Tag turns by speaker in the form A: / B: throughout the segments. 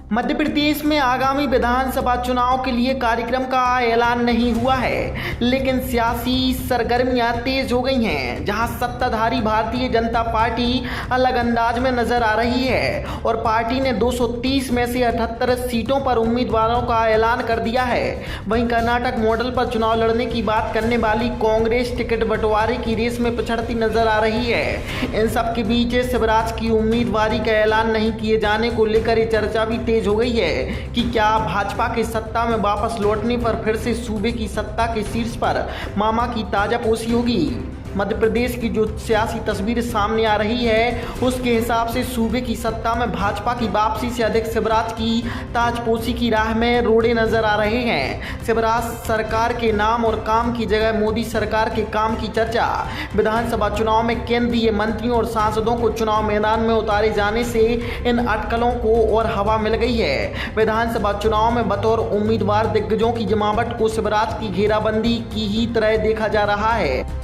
A: मध्य प्रदेश में आगामी विधानसभा चुनाव के लिए कार्यक्रम का ऐलान नहीं हुआ है, लेकिन सियासी सरगर्मियां तेज हो गई हैं। जहां सत्ताधारी भारतीय जनता पार्टी अलग अंदाज में नजर आ रही है और पार्टी ने 230 में से 78 सीटों पर उम्मीदवारों का ऐलान कर दिया है। वहीं कर्नाटक मॉडल पर चुनाव लड़ने की बात करने वाली कांग्रेस टिकट बंटवारे की रेस में पिछड़ती नजर आ रही है। इन सब के बीच शिवराज की उम्मीदवारी का ऐलान नहीं किए जाने को लेकर ये चर्चा भी तेज हो गई है कि क्या भाजपा के सत्ता में वापस लौटने पर फिर से सूबे की सत्ता के शीर्ष पर मामा की ताजापोशी होगी। मध्य प्रदेश की जो सियासी तस्वीर सामने आ रही है उसके हिसाब से सूबे की सत्ता में भाजपा की वापसी से अधिक शिवराज की ताजपोशी की राह में रोड़े नजर आ रहे हैं। शिवराज सरकार के नाम और काम की जगह मोदी सरकार के काम की चर्चा। विधानसभा चुनाव में केंद्रीय मंत्रियों और सांसदों को चुनाव मैदान में उतारे जाने से इन अटकलों को और हवा मिल गई है। विधानसभा चुनाव में बतौर उम्मीदवार दिग्गजों की जमावट को शिवराज की घेराबंदी की ही तरह देखा जा रहा है।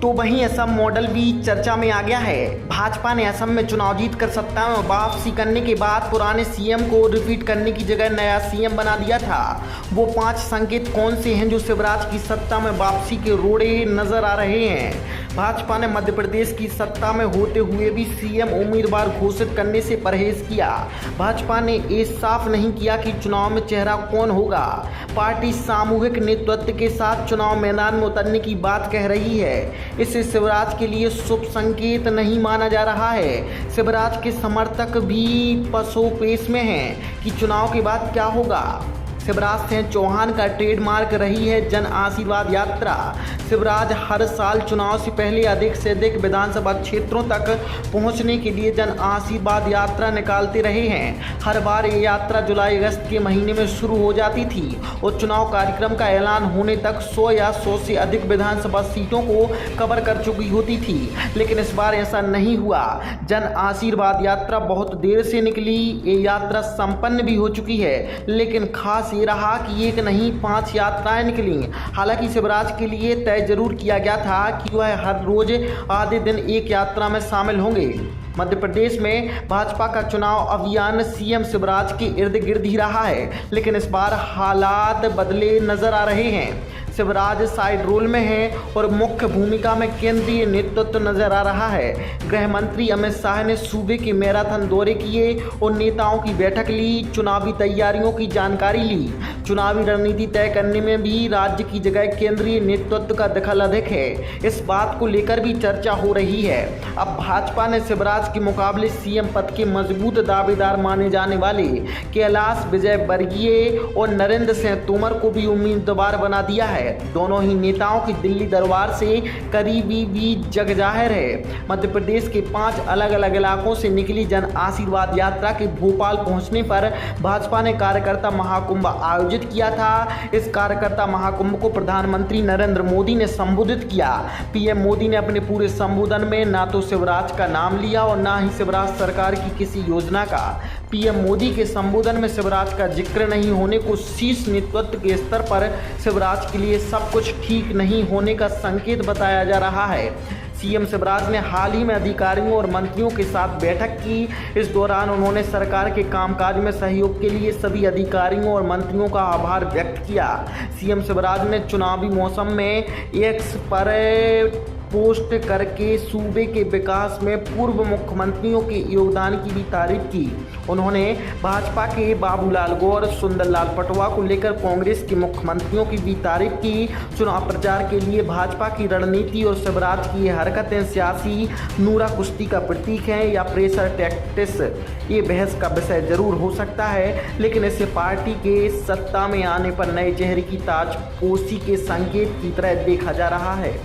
A: तो वहीं असम मॉडल भी चर्चा में आ गया है। भाजपा ने असम में चुनाव जीतकर सत्ता में वापसी करने के बाद पुराने सीएम को रिपीट करने की जगह नया सीएम बना दिया था। वो 5 संकेत कौन से हैं जो शिवराज की सत्ता में वापसी के रोड़े नजर आ रहे हैं। भाजपा ने मध्य प्रदेश की सत्ता में होते हुए भी सीएम उम्मीदवार घोषित करने से परहेज किया। भाजपा ने ये साफ नहीं किया कि चुनाव में चेहरा कौन होगा। पार्टी सामूहिक नेतृत्व के साथ चुनाव मैदान में उतरने की बात कह रही है। इसे शिवराज के लिए शुभ संकेत नहीं माना जा रहा है। शिवराज के समर्थक भी पसोपेश में हैं कि चुनाव के बाद क्या होगा। शिवराज सिंह चौहान का ट्रेडमार्क रही है जन आशीर्वाद यात्रा। शिवराज हर साल चुनाव से पहले अधिक से अधिक विधानसभा क्षेत्रों तक पहुंचने के लिए जन आशीर्वाद यात्रा निकालते रहे हैं। हर बार ये यात्रा जुलाई अगस्त के महीने में शुरू हो जाती थी और चुनाव कार्यक्रम का ऐलान होने तक 100 या 100 से अधिक विधानसभा सीटों को कवर कर चुकी होती थी। लेकिन इस बार ऐसा नहीं हुआ। जन आशीर्वाद यात्रा बहुत देर से निकली। ये यात्रा संपन्न भी हो चुकी है, लेकिन खास ये रहा कि एक नहीं 5 यात्राएं निकली। हालांकि शिवराज के लिए तय जरूर किया गया था कि वह हर रोज आधे दिन एक यात्रा में शामिल होंगे। मध्य प्रदेश में भाजपा का चुनाव अभियान सीएम शिवराज के इर्द गिर्द ही रहा है, लेकिन इस बार हालात बदले नजर आ रहे हैं। शिवराज साइड रोल में है और मुख्य भूमिका में केंद्रीय नेतृत्व नजर आ रहा है। गृह मंत्री अमित शाह ने सूबे के मैराथन दौरे किए और नेताओं की बैठक ली, चुनावी तैयारियों की जानकारी ली। चुनावी रणनीति तय करने में भी राज्य की जगह केंद्रीय नेतृत्व का दखल अधिक है। इस बात को लेकर भी चर्चा हो रही है। अब भाजपा ने शिवराज के मुकाबले सीएम पद के मजबूत दावेदार माने जाने वाले कैलाश विजयवर्गीय और नरेंद्र सिंह तोमर को भी उम्मीदवार बना दिया है। दोनों ही नेताओं की दिल्ली दरबार से करीबी भी जग जाहिर है। मध्य प्रदेश के 5 अलग अलग इलाकों से निकली जन आशीर्वाद यात्रा के भोपाल पहुंचने पर भाजपा ने कार्यकर्ता महाकुंभ आयोजित किया था। इस कार्यकर्ता महाकुंभ को प्रधानमंत्री नरेंद्र मोदी ने संबोधित किया। पीएम मोदी ने अपने पूरे संबोधन में ना तो शिवराज का नाम लिया और ना ही शिवराज सरकार की किसी योजना का। पीएम मोदी के संबोधन में शिवराज का जिक्र नहीं होने को शीर्ष नेतृत्व के स्तर पर शिवराज के लिए सब कुछ ठीक नहीं होने का संकेत बताया जा रहा है। सीएम शिवराज ने हाल ही में अधिकारियों और मंत्रियों के साथ बैठक की। इस दौरान उन्होंने सरकार के कामकाज में सहयोग के लिए सभी अधिकारियों और मंत्रियों का आभार व्यक्त किया। सीएम शिवराज ने चुनावी मौसम में एक्स पर पोस्ट करके सूबे के विकास में पूर्व मुख्यमंत्रियों के योगदान की भी तारीफ की। उन्होंने भाजपा के बाबूलाल गौर, सुंदरलाल पटवा को लेकर कांग्रेस के मुख्यमंत्रियों की भी तारीफ की। चुनाव प्रचार के लिए भाजपा की रणनीति और शिवराज की ये हरकतें सियासी नूरा कुश्ती का प्रतीक हैं या प्रेशर टैक्टिक्स, ये बहस का विषय जरूर हो सकता है। लेकिन इसे पार्टी के सत्ता में आने पर नए चेहरे की ताजपोशी के संकेत की तरह देखा जा रहा है।